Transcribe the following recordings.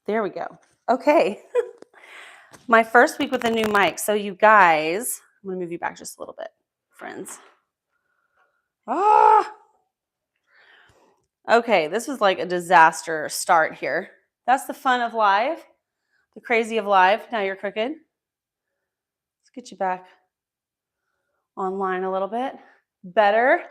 There we go. Okay. My first week with a new mic. So you guys, I'm going to move you back just a little bit, friends. Okay, this was like a disaster start here. That's the fun of live, the crazy of live. Now you're crooked. Let's get you back online a little bit. Better.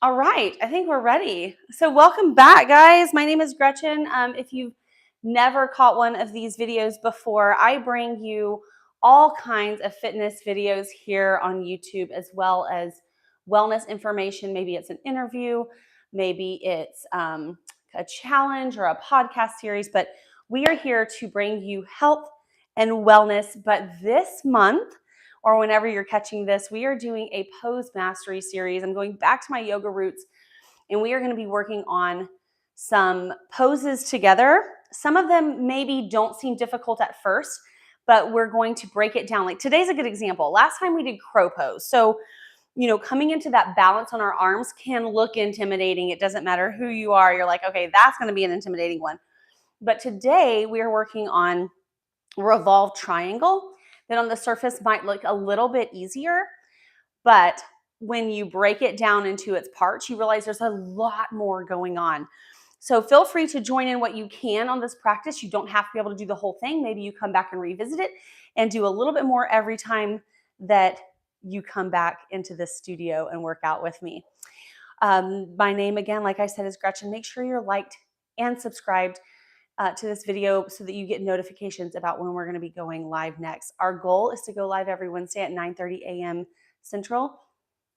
All right, I think we're ready. So welcome back, guys. My name is Gretchen. If you've never caught one of these videos before, I bring you all kinds of fitness videos here on YouTube, as well as wellness information. Maybe it's an interview, maybe it's a challenge or a podcast series, but we are here to bring you health and wellness. But this month, or whenever you're catching this, we are doing a pose mastery series. I'm going back to my yoga roots, and we are going to be working on some poses together. Some of them maybe don't seem difficult at first, but we're going to break it down. Like today's a good example. Last time we did crow pose. So, coming into that balance on our arms can look intimidating. It doesn't matter who you are. You're like, okay, that's going to be an intimidating one. But today we are working on revolved triangle that on the surface might look a little bit easier, but when you break it down into its parts, you realize there's a lot more going on. So feel free to join in what you can on this practice. You don't have to be able to do the whole thing. Maybe you come back and revisit it and do a little bit more every time that you come back into this studio and work out with me. My name, again, like I said, is Gretchen. Make sure you're liked and subscribed to this video so that you get notifications about when we're going to be going live next. Our goal is to go live every Wednesday at 9:30 a.m. Central.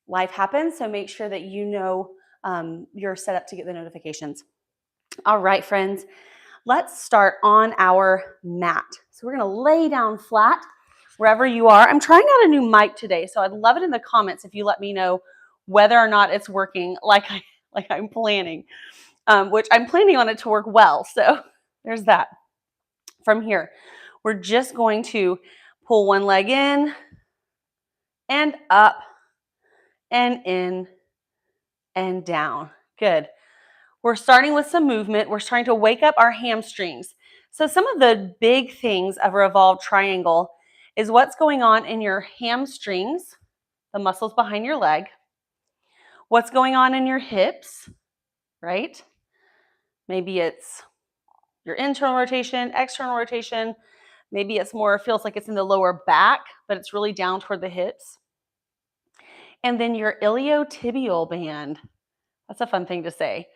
Live happens, so make sure that you know you're set up to get the notifications. All right, friends, let's start on our mat. So we're going to lay down flat wherever you are. I'm trying out a new mic today, so I'd love it in the comments if you let me know whether or not it's working like I'm planning, which I'm planning on it to work well. So there's that. From here, we're just going to pull one leg in and up and in and down. Good. We're starting with some movement. We're trying to wake up our hamstrings. So some of the big things of a revolved triangle is what's going on in your hamstrings, the muscles behind your leg, what's going on in your hips, right? Maybe it's your internal rotation, external rotation. Maybe it's more, feels like it's in the lower back, but it's really down toward the hips. And then your iliotibial band. That's a fun thing to say.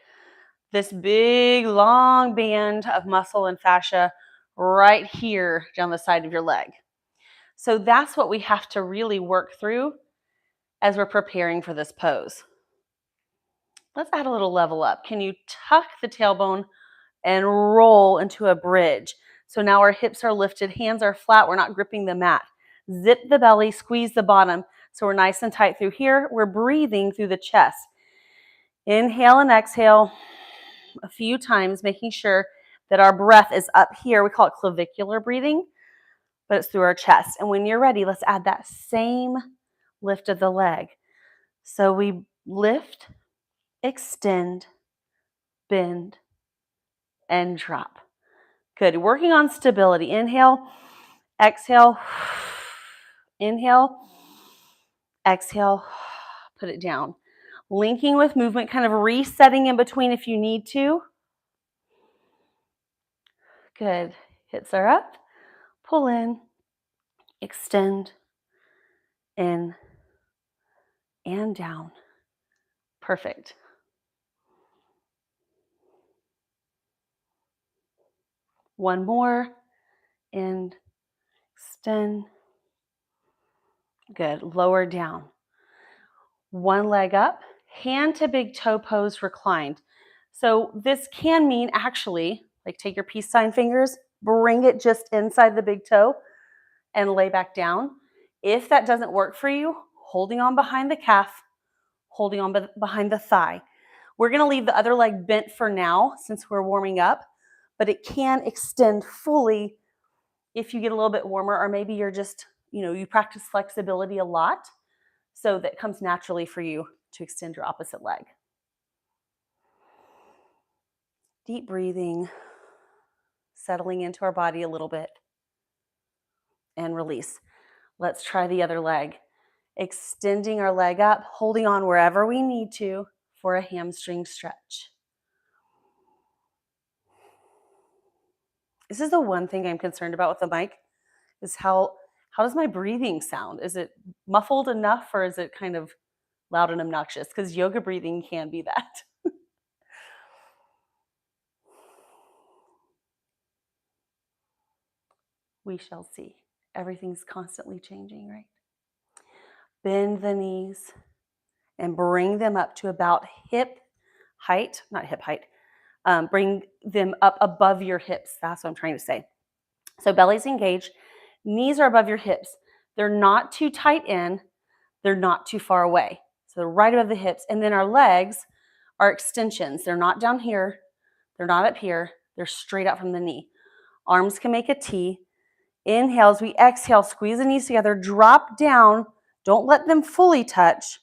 This big, long band of muscle and fascia right here down the side of your leg. So that's what we have to really work through as we're preparing for this pose. Let's add a little level up. Can you tuck the tailbone and roll into a bridge? So now our hips are lifted, hands are flat, we're not gripping the mat. Zip the belly, squeeze the bottom. So we're nice and tight through here. We're breathing through the chest. Inhale and exhale a few times, making sure that our breath is up here. We call it clavicular breathing, but it's through our chest. And when you're ready, let's add that same lift of the leg. So we lift, extend, bend, and drop. Good. Working on stability. Inhale, exhale, inhale, exhale, put it down. Linking with movement, kind of resetting in between if you need to. Good. Hips are up. Pull in, extend, in, and down. Perfect. One more. In, extend. Good. Lower down. One leg up. Hand to big toe pose reclined. So this can mean actually, like take your peace sign fingers, bring it just inside the big toe and lay back down. If that doesn't work for you, holding on behind the calf, holding on behind the thigh. We're going to leave the other leg bent for now since we're warming up, but it can extend fully if you get a little bit warmer, or maybe you're just, you practice flexibility a lot, so that comes naturally for you to extend your opposite leg. Deep breathing. settling into our body a little bit, and release. Let's try the other leg. Extending our leg up, holding on wherever we need to for a hamstring stretch. This is the one thing I'm concerned about with the mic, is how does my breathing sound? Is it muffled enough, or is it kind of loud and obnoxious? Because yoga breathing can be that. We shall see. Everything's constantly changing, right? Bend the knees and bring them up to about hip height, not hip height. Bring them up above your hips. That's what I'm trying to say. So belly's engaged, knees are above your hips. They're not too tight in, they're not too far away. So they're right above the hips. And then our legs are extensions. They're not down here, they're not up here, they're straight out from the knee. Arms can make a T. Inhale as we exhale, squeeze the knees together, drop down, don't let them fully touch,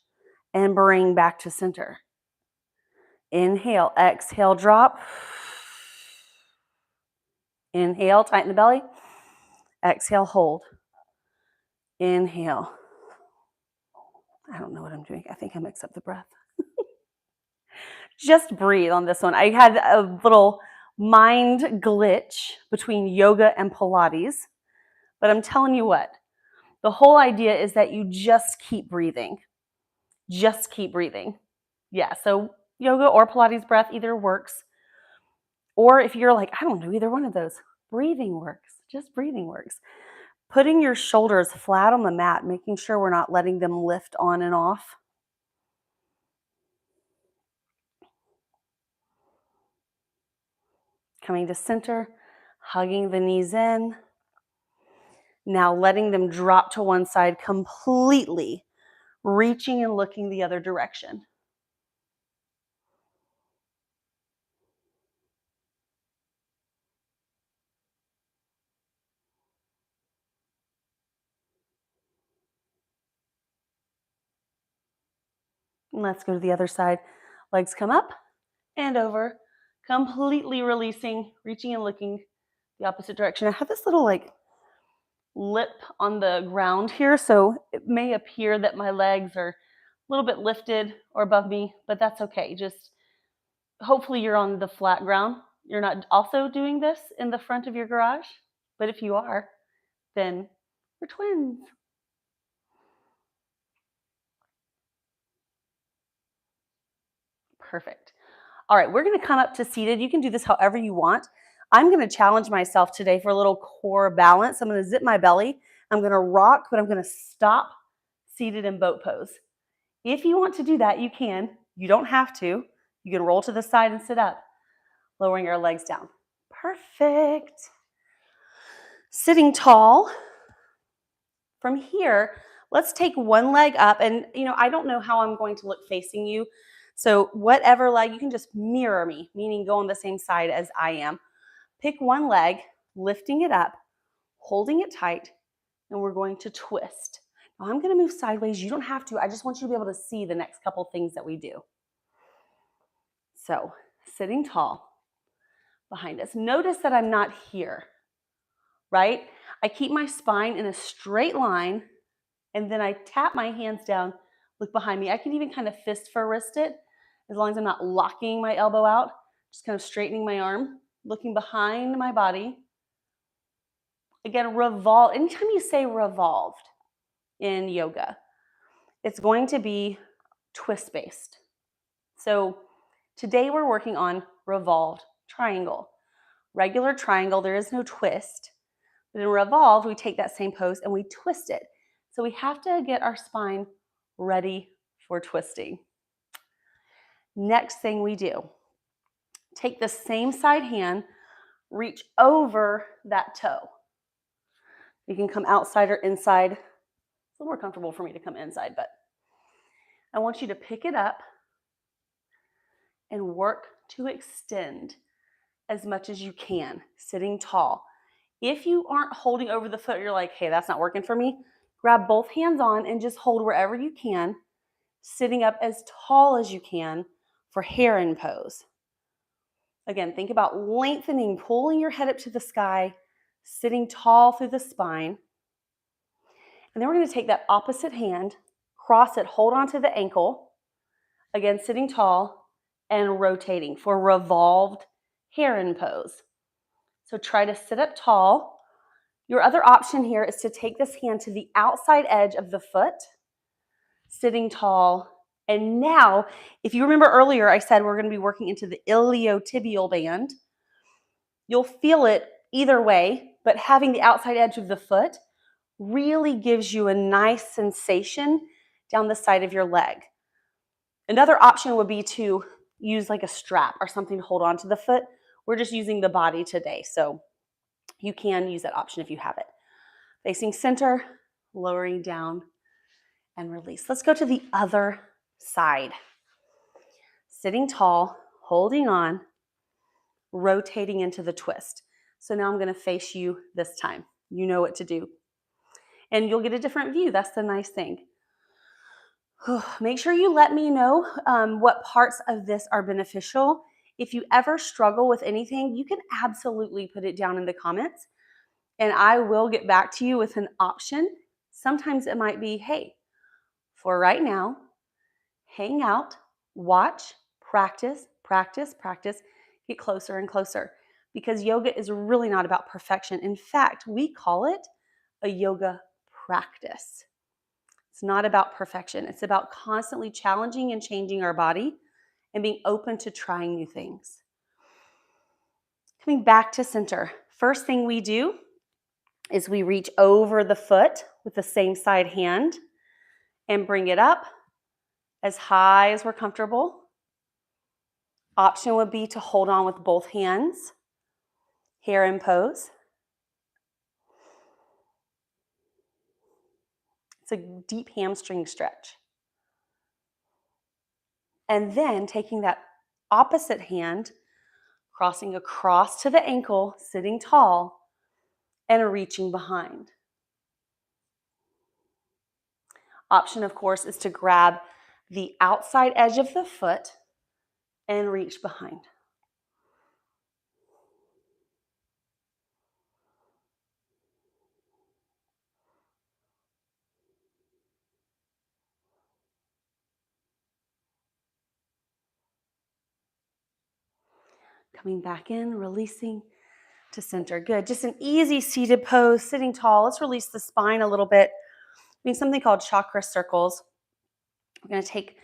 and bring back to center. Inhale, exhale, drop. Inhale, tighten the belly. Exhale, hold. Inhale. I don't know what I'm doing. I think I mix up the breath. Just breathe on this one. I had a little mind glitch between yoga and Pilates, but I'm telling you what, the whole idea is that you just keep breathing. Just keep breathing. Yeah, so yoga or Pilates breath either works. Or if you're like, I don't know either one of those, breathing works. Just breathing works. Putting your shoulders flat on the mat, making sure we're not letting them lift on and off. Coming to center, hugging the knees in. Now letting them drop to one side completely, reaching and looking the other direction. And let's go to the other side. Legs come up and over, completely releasing, reaching and looking the opposite direction. I have this little lip on the ground here, so it may appear that my legs are a little bit lifted or above me, but that's okay. Just hopefully you're on the flat ground. You're not also doing this in the front of your garage, but if you are, then we're twins. Perfect. All right, we're going to come up to seated. You can do this however you want. I'm going to challenge myself today for a little core balance. I'm going to zip my belly. I'm going to rock, but I'm going to stop seated in boat pose. If you want to do that, you can. You don't have to. You can roll to the side and sit up, lowering our legs down. Perfect. Sitting tall. From here, let's take one leg up, and I don't know how I'm going to look facing you. So whatever leg, you can just mirror me, meaning go on the same side as I am. Pick one leg, lifting it up, holding it tight, and we're going to twist. Now I'm going to move sideways. You don't have to. I just want you to be able to see the next couple things that we do. So sitting tall behind us. Notice that I'm not here, right? I keep my spine in a straight line, and then I tap my hands down, look behind me. I can even kind of fist for wrist it, as long as I'm not locking my elbow out, just kind of straightening my arm, looking behind my body. Again, revolve. Anytime you say revolved in yoga, it's going to be twist-based. So today we're working on revolved triangle. Regular triangle, there is no twist. But in revolved, we take that same pose and we twist it. So we have to get our spine ready for twisting. Next thing we do, take the same side hand, reach over that toe. You can come outside or inside. It's a little more comfortable for me to come inside, but I want you to pick it up and work to extend as much as you can, sitting tall. If you aren't holding over the foot, you're like, hey, that's not working for me, grab both hands on and just hold wherever you can, sitting up as tall as you can for heron pose. Again, think about lengthening, pulling your head up to the sky, sitting tall through the spine. And then we're going to take that opposite hand, cross it, hold onto the ankle. Again, sitting tall and rotating for revolved heron pose. So try to sit up tall. Your other option here is to take this hand to the outside edge of the foot, sitting tall. And now, if you remember earlier, I said we're going to be working into the iliotibial band. You'll feel it either way, but having the outside edge of the foot really gives you a nice sensation down the side of your leg. Another option would be to use like a strap or something to hold on to the foot. We're just using the body today, so you can use that option if you have it. Facing center, lowering down, and release. Let's go to the other side. Sitting tall, holding on, rotating into the twist. So now I'm going to face you this time. You know what to do. And you'll get a different view. That's the nice thing. Make sure you let me know what parts of this are beneficial. If you ever struggle with anything, you can absolutely put it down in the comments and I will get back to you with an option. Sometimes it might be, hey, for right now, hang out, watch, practice, practice, practice, get closer and closer. Because yoga is really not about perfection. In fact, we call it a yoga practice. It's not about perfection. It's about constantly challenging and changing our body and being open to trying new things. Coming back to center. First thing we do is we reach over the foot with the same side hand and bring it up as high as we're comfortable. Option would be to hold on with both hands. Heron pose. It's a deep hamstring stretch. And then taking that opposite hand, crossing across to the ankle, sitting tall, and reaching behind. Option, of course, is to grab the outside edge of the foot and reach behind. Coming back in, releasing to center. Good. Just an easy seated pose, sitting tall. Let's release the spine a little bit. Doing something called chakra circles. We're going to take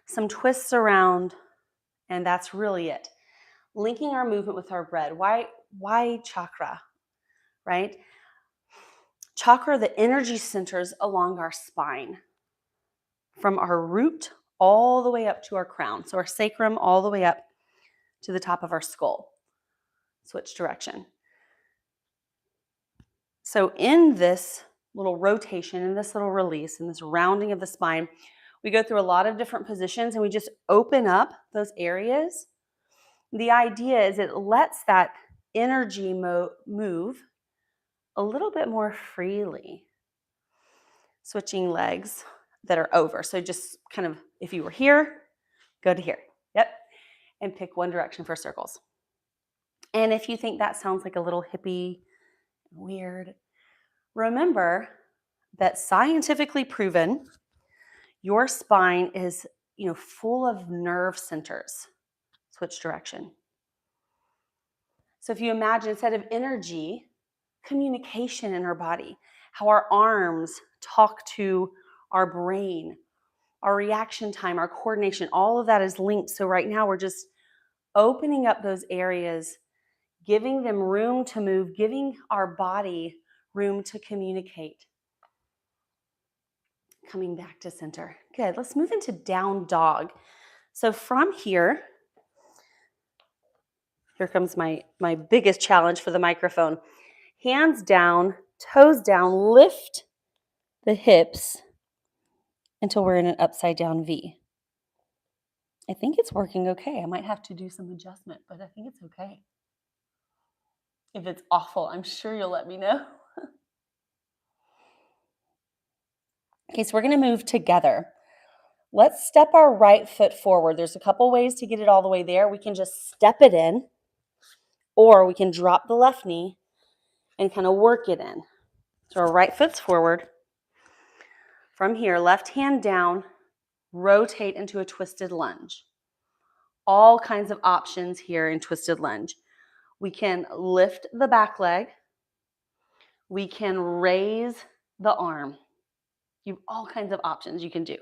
some twists around, and that's really it. Linking our movement with our breath. Why chakra, right? Chakra, the energy centers along our spine, from our root all the way up to our crown. So our sacrum all the way up to the top of our skull. Switch direction. So in this little rotation, in this little release, in this rounding of the spine, we go through a lot of different positions and we just open up those areas. The idea is it lets that energy move a little bit more freely. Switching legs that are over. So just kind of, if you were here, go to here. Yep. And pick one direction for circles. And if you think that sounds like a little hippie, weird, remember that scientifically proven, your spine is, full of nerve centers. Switch direction. So if you imagine, instead of energy, communication in our body, how our arms talk to our brain, our reaction time, our coordination, all of that is linked. So right now we're just opening up those areas, giving them room to move, giving our body room to communicate. Coming back to center. Good. Let's move into down dog. So from here comes my biggest challenge for the microphone. Hands down, toes down, lift the hips until we're in an upside down V. I think it's working okay. I might have to do some adjustment, but I think it's okay. If it's awful, I'm sure you'll let me know. Okay, so we're going to move together. Let's step our right foot forward. There's a couple ways to get it all the way there. We can just step it in. Or we can drop the left knee and kind of work it in. So our right foot's forward. From here, left hand down, rotate into a twisted lunge. All kinds of options here in twisted lunge. We can lift the back leg. We can raise the arm. You have all kinds of options you can do.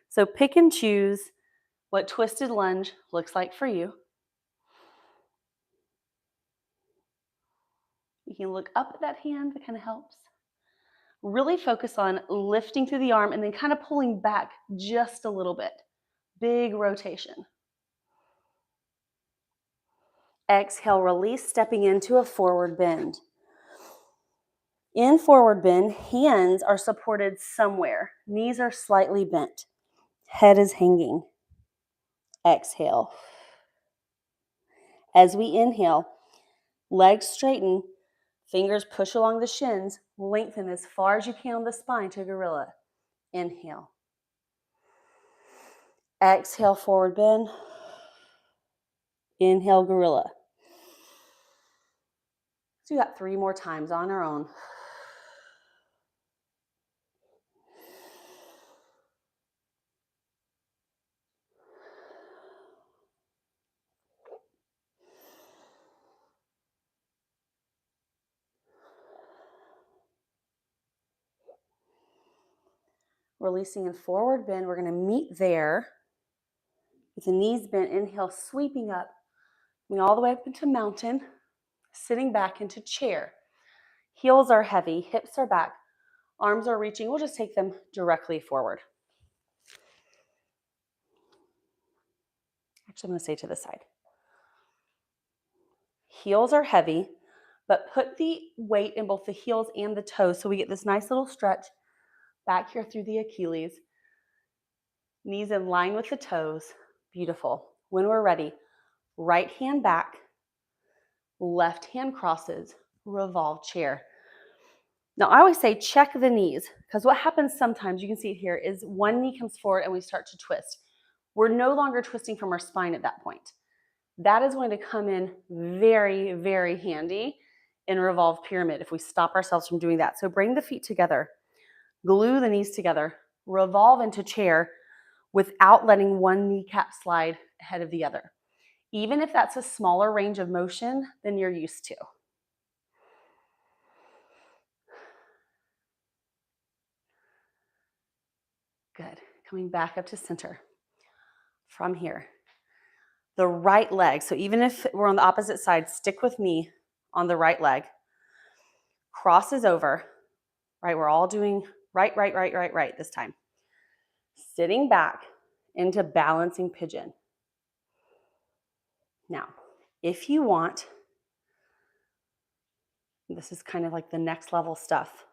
So pick and choose what twisted lunge looks like for you. You can look up at that hand, that kind of helps. Really focus on lifting through the arm and then kind of pulling back just a little bit. Big rotation. Exhale, release, stepping into a forward bend. In forward bend, hands are supported somewhere. Knees are slightly bent. Head is hanging. Exhale. As we inhale, legs straighten, fingers push along the shins, lengthen as far as you can on the spine to gorilla. Inhale. Exhale, forward bend. Inhale, gorilla. So you got 3 more times on our own. Releasing in forward bend, we're going to meet there with the knees bent. Inhale, sweeping up, going all the way up into mountain, sitting back into chair. Heels are heavy, hips are back, arms are reaching. We'll just take them directly forward. Actually, I'm going to say to the side. Heels are heavy, but put the weight in both the heels and the toes so we get this nice little stretch back here through the Achilles. Knees in line with the toes. Beautiful. When we're ready, right hand back, left hand crosses, revolve chair. Now, I always say check the knees because what happens sometimes, you can see it here, is one knee comes forward and we start to twist. We're no longer twisting from our spine at that point. That is going to come in very, very handy in revolved pyramid if we stop ourselves from doing that. So bring the feet together, glue the knees together, revolve into chair without letting one kneecap slide ahead of the other, even if that's a smaller range of motion than you're used to. Good. Coming back up to center. From here, the right leg. So even if we're on the opposite side, stick with me on the right leg. Crosses over, right? We're all doing right this time. Sitting back into balancing pigeon. Now, if you want, this is kind of like the next level stuff.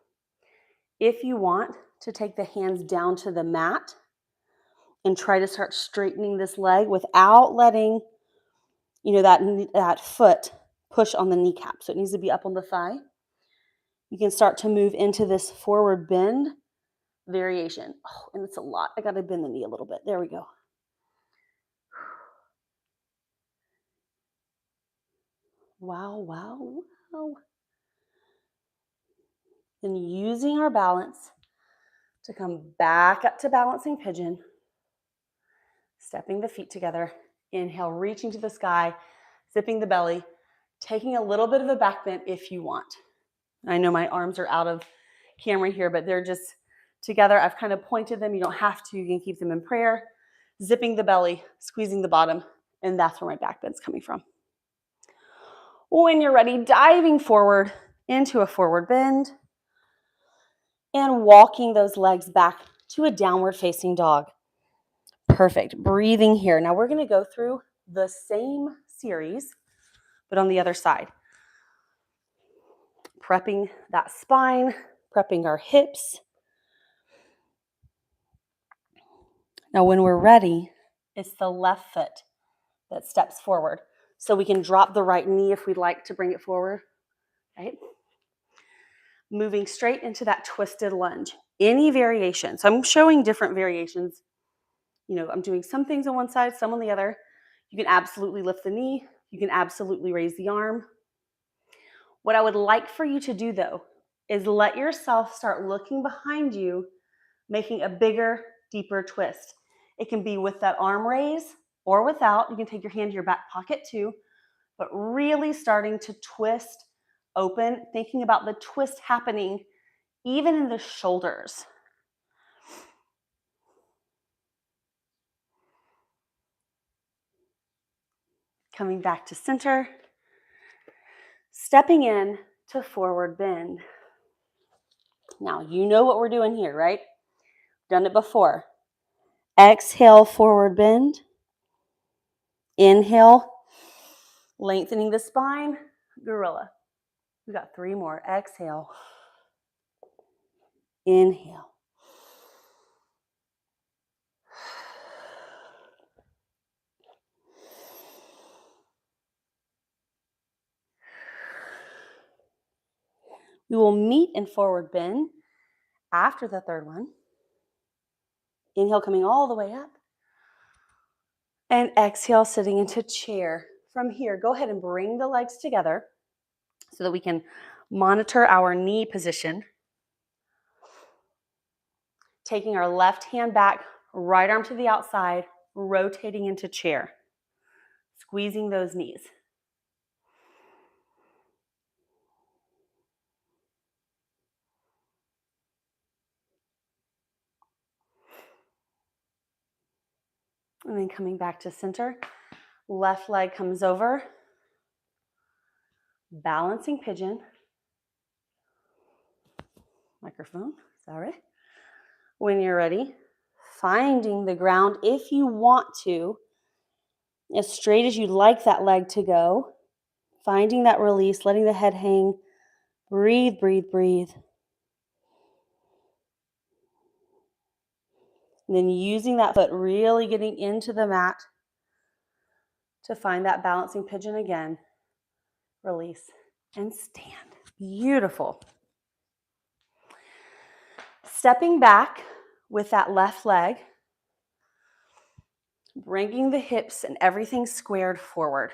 If you want to take the hands down to the mat and try to start straightening this leg without letting, that foot push on the kneecap. So it needs to be up on the thigh. You can start to move into this forward bend variation. Oh, and it's a lot. I got to bend the knee a little bit. There we go. Wow. Then using our balance to come back up to balancing pigeon, stepping the feet together. Inhale, reaching to the sky, zipping the belly, taking a little bit of a back bend if you want. I know my arms are out of camera here, but they're just together. I've kind of pointed them. You don't have to. You can keep them in prayer. Zipping the belly, squeezing the bottom, and that's where my back bend's coming from. When you're ready, diving forward into a forward bend and walking those legs back to a downward facing dog. Perfect. Breathing here. Now we're going to go through the same series, but on the other side. Prepping that spine, prepping our hips. Now when we're ready, it's the left foot that steps forward. So we can drop the right knee if we'd like to bring it forward, right? Moving straight into that twisted lunge. Any variation. So I'm showing different variations. I'm doing some things on one side, some on the other. You can absolutely lift the knee. You can absolutely raise the arm. What I would like for you to do though, is let yourself start looking behind you, making a bigger, deeper twist. It can be with that arm raise or without. You can take your hand to your back pocket too, but really starting to twist open, thinking about the twist happening even in the shoulders. Coming back to center, stepping in to forward bend. Now, you know what we're doing here, right? Done it before. Exhale, forward bend. Inhale, lengthening the spine, gorilla. We got 3 more. Exhale. Inhale. We will meet in forward bend after the third one. Inhale, coming all the way up. And exhale, sitting into chair. From here, go ahead and bring the legs together so that we can monitor our knee position. Taking our left hand back, right arm to the outside, rotating into chair. Squeezing those knees. And then coming back to center. Left leg comes over. Balancing pigeon. Microphone, sorry. When you're ready, finding the ground if you want to, as straight as you'd like that leg to go. Finding that release, letting the head hang. Breathe, breathe, breathe. And then using that foot, really getting into the mat to find that balancing pigeon again. Release and stand. Beautiful. Stepping back with that left leg, bringing the hips and everything squared forward.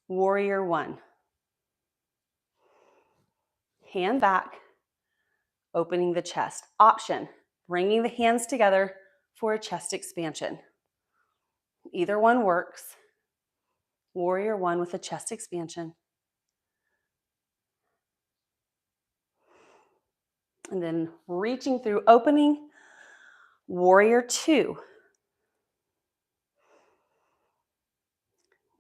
Warrior one. Hand back, opening the chest. Option, bringing the hands together for a chest expansion. Either one works. Warrior one with a chest expansion. And then reaching through, opening. Warrior two.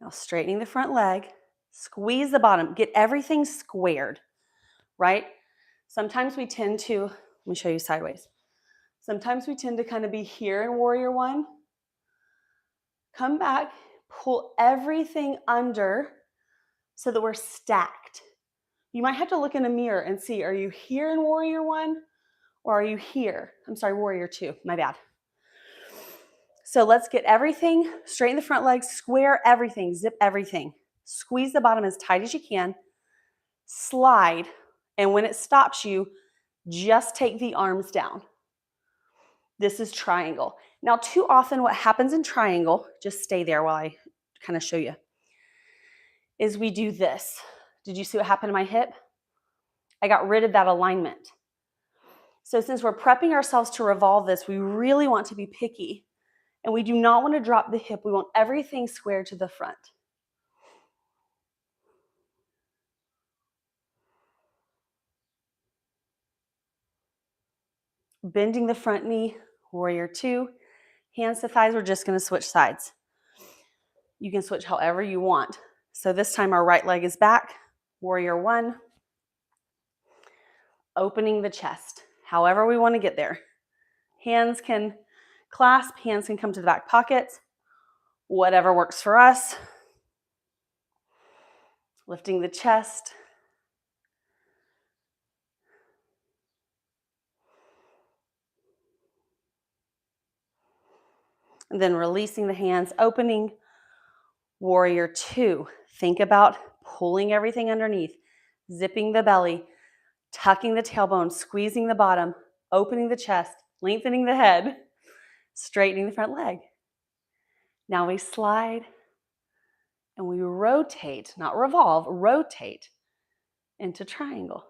Now straightening the front leg, squeeze the bottom, get everything squared, right? Sometimes we tend to, let me show you sideways. Sometimes we tend to kind of be here in warrior one. Come back, pull everything under so that we're stacked. You might have to look in a mirror and see, are you here in warrior one or are you here? I'm sorry, warrior two, my bad. So let's get everything, straighten the front legs, square everything, zip everything. Squeeze the bottom as tight as you can, slide, and when it stops you, just take the arms down. This is triangle. Now, too often what happens in triangle, just stay there while I kind of show you, is we do this. Did you see what happened to my hip? I got rid of that alignment. So since we're prepping ourselves to revolve this, we really want to be picky. And we do not want to drop the hip. We want everything square to the front. Bending the front knee, warrior two. Hands to thighs, we're just going to switch sides. You can switch however you want. So this time our right leg is back, warrior one. Opening the chest, however we want to get there. Hands can clasp, hands can come to the back pockets, whatever works for us. Lifting the chest. And then releasing the hands, opening, warrior two. Think about pulling everything underneath, zipping the belly, tucking the tailbone, squeezing the bottom, opening the chest, lengthening the head, straightening the front leg. Now we slide and we rotate, not revolve, rotate into triangle.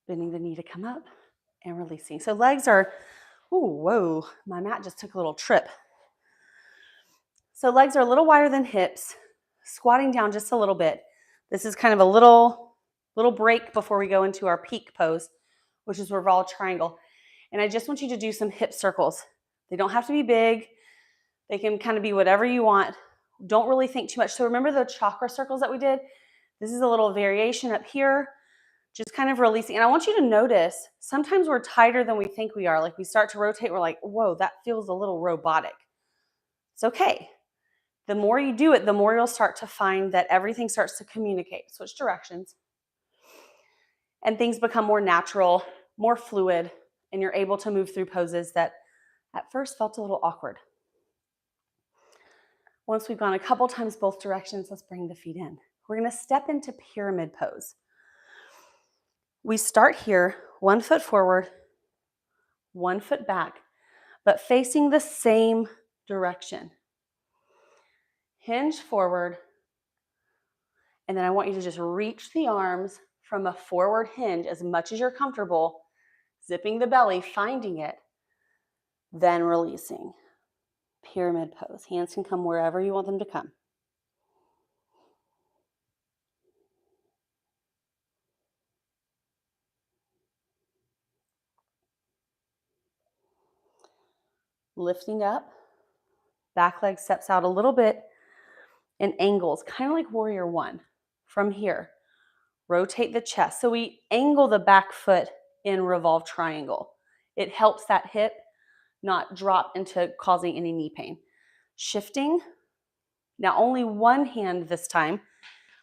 Bending the knee to come up and releasing. So legs are, ooh, whoa, my mat just took a little trip. So legs are a little wider than hips, squatting down just a little bit. This is kind of a little break before we go into our peak pose, which is revolved triangle. And I just want you to do some hip circles. They don't have to be big. They can kind of be whatever you want. Don't really think too much. So remember the chakra circles that we did? This is a little variation up here, just kind of releasing. And I want you to notice, sometimes we're tighter than we think we are. Like we start to rotate, we're like, whoa, that feels a little robotic. It's okay. The more you do it, the more you'll start to find that everything starts to communicate, switch directions, and things become more natural, more fluid, and you're able to move through poses that at first felt a little awkward. Once we've gone a couple times both directions, let's bring the feet in. We're going to step into pyramid pose. We start here, 1 foot forward, 1 foot back, but facing the same direction. Hinge forward, and then I want you to just reach the arms from a forward hinge as much as you're comfortable, zipping the belly, finding it, then releasing. Pyramid pose. Hands can come wherever you want them to come. Lifting up, back leg steps out a little bit and angles, kind of like warrior one. From here, rotate the chest. So we angle the back foot in revolved triangle. It helps that hip not drop into causing any knee pain. Shifting. Now only one hand this time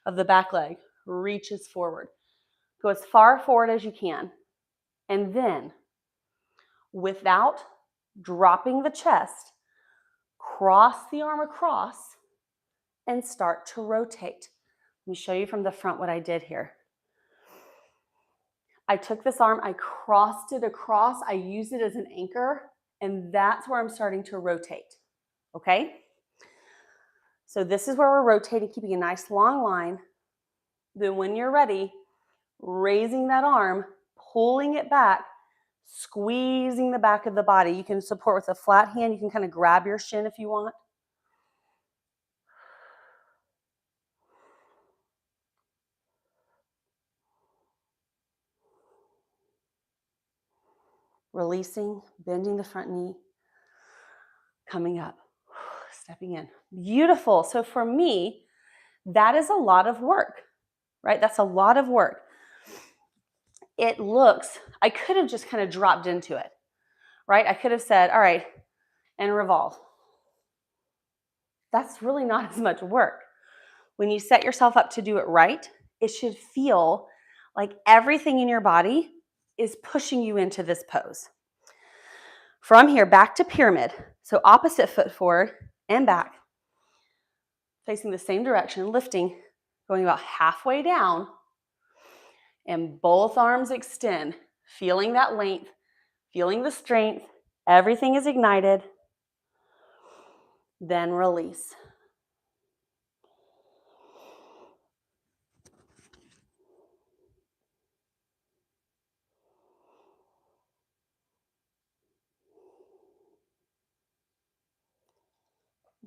of the back leg reaches forward. Go as far forward as you can. And then, without dropping the chest, cross the arm across and start to rotate. Let me show you from the front what I did here. I took this arm, I crossed it across, I used it as an anchor, and that's where I'm starting to rotate, okay? So this is where we're rotating, keeping a nice long line. Then when you're ready, raising that arm, pulling it back, squeezing the back of the body. You can support with a flat hand. You can kind of grab your shin if you want. Releasing, bending the front knee, coming up, stepping in. Beautiful. So for me, that is a lot of work, right? That's a lot of work. It looks, I could have just kind of dropped into it, right? I could have said, all right, and revolve. That's really not as much work. When you set yourself up to do it right, it should feel like everything in your body is pushing you into this pose. From here, back to pyramid. So opposite foot forward and back, facing the same direction, lifting, going about halfway down, and both arms extend, feeling that length, feeling the strength. Everything is ignited. Then release.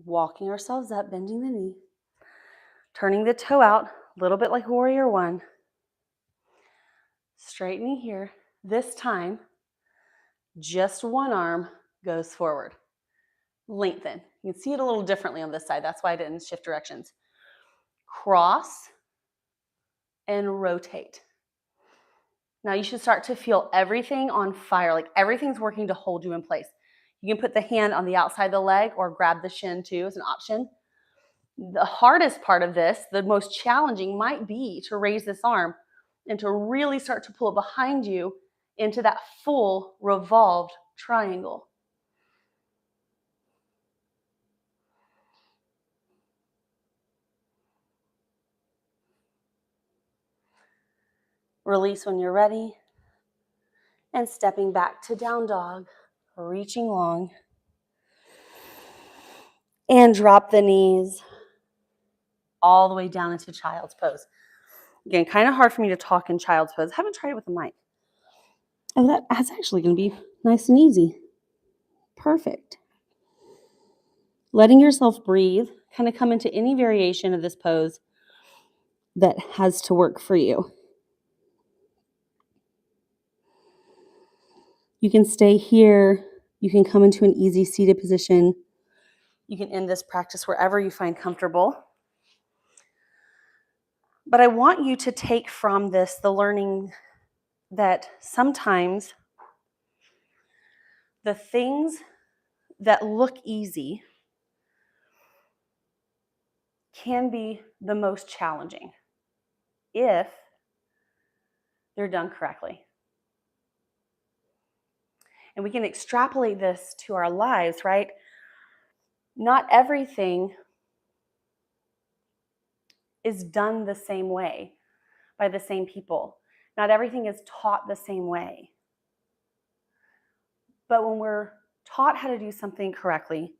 Walking ourselves up, bending the knee, turning the toe out, a little bit like warrior one. Straightening here. This time, just one arm goes forward. Lengthen. You can see it a little differently on this side. That's why I didn't shift directions. Cross and rotate. Now you should start to feel everything on fire, like everything's working to hold you in place. You can put the hand on the outside of the leg or grab the shin too as an option. The hardest part of this, the most challenging, might be to raise this arm and to really start to pull it behind you into that full revolved triangle. Release when you're ready. And stepping back to down dog, reaching long. And drop the knees all the way down into child's pose. Again, kind of hard for me to talk in child's pose. I haven't tried it with a mic. Oh, that's actually going to be nice and easy. Perfect. Letting yourself breathe, kind of come into any variation of this pose that has to work for you. You can stay here. You can come into an easy seated position. You can end this practice wherever you find comfortable. But I want you to take from this the learning that sometimes the things that look easy can be the most challenging if they're done correctly. And we can extrapolate this to our lives, right? Not everything is done the same way by the same people. Not everything is taught the same way. But when we're taught how to do something correctly,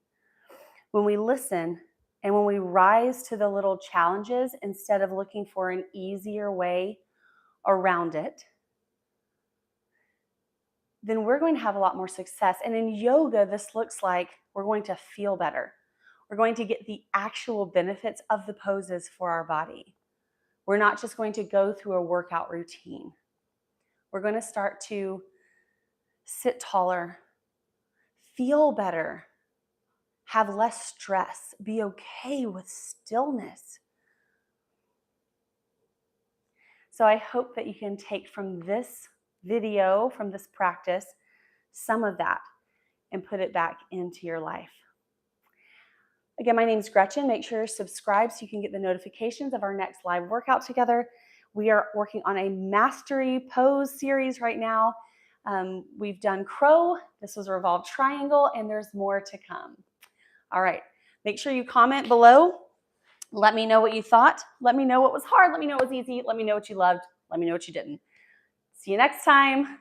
when we listen and when we rise to the little challenges instead of looking for an easier way around it, then we're going to have a lot more success. And in yoga, this looks like we're going to feel better. We're going to get the actual benefits of the poses for our body. We're not just going to go through a workout routine. We're going to start to sit taller, feel better, have less stress, be okay with stillness. So I hope that you can take from this video, from this practice, some of that and put it back into your life. Again, my name is Gretchen. Make sure you're subscribed so you can get the notifications of our next live workout together. We are working on a mastery pose series right now. We've done crow. This was a revolved triangle, and there's more to come. All right. Make sure you comment below. Let me know what you thought. Let me know what was hard. Let me know what was easy. Let me know what you loved. Let me know what you didn't. See you next time.